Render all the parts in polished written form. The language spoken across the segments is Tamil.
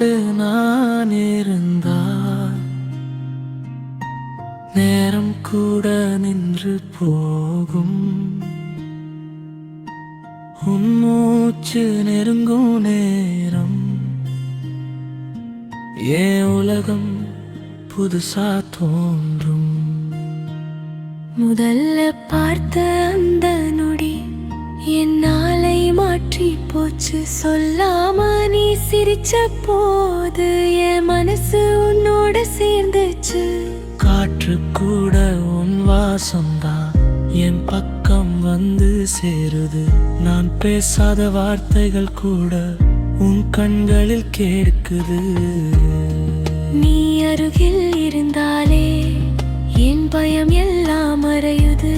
உன்னோடு நான் இருந்தால் நேரம் கூட நின்று போகும். உன் மூச்சு நெருங்கும் நேரம் ஏன் உலகம் புதுசா தோன்றும். முதல்ல பார்த்த அந்த நொடி என் நாளை மாற்றி போச்சு. சொல்லாம நீ சிரிச்ச போது என் மனசு உன்னோட சேர்ந்துச்சு. காற்று கூட உன் வாசம்தான் என் பக்கம் வந்து சேருது. நான் பேசாத வார்த்தைகள் கூட உன் கண்களில் கேட்குது. நீ அருகில் இருந்தாலே என் பயம் எல்லாம் மறையுது.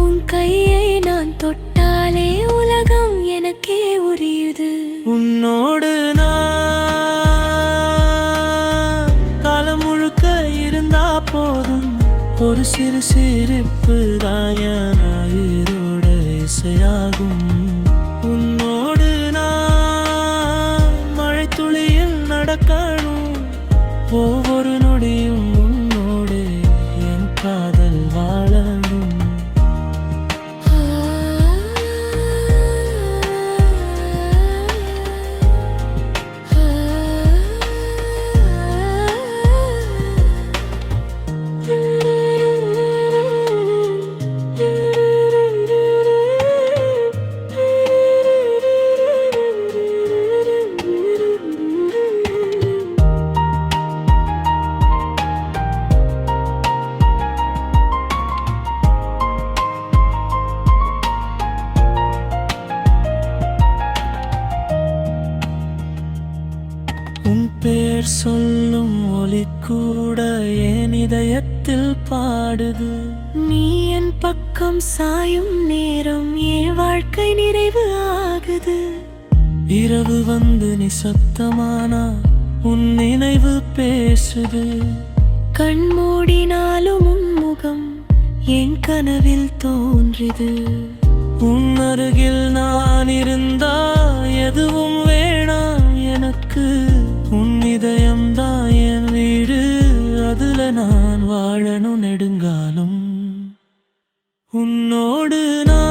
உன் கையை நான் தொட்டாலே உலகம் எனக்கே உரியுது. உன்னோடு நான் காலம் முழுக்க இருந்தா போதும். ஒரு சிறு சிரிப்பு தாயோட இசையாகும். உன்னோடு நான் மழை துளியில் நடக்கணும். ஒவ்வொரு நொடியும் உன்னோடு என் காதல் வாழணும். உன் பேர் சொல்லும் ஒலி கூட என் இதயத்தில் பாடுது. நீ என் பக்கம் சாயும் நேரம் என் வாழ்க்கை நிறைவு ஆகுது. இரவு வந்து நிசப்தமானா உன் நினைவு பேசுது. கண் மூடினாலும் உன் முகம் என் கனவில் தோன்றுது. உன் அருகில் நான் இருந்தா எதுவும் வேணாம் எனக்கு. உன் இதயம்தான் என் வீடு, அதுல நான் வாழணும் நெடுங்காலம். உன்னோடு நான்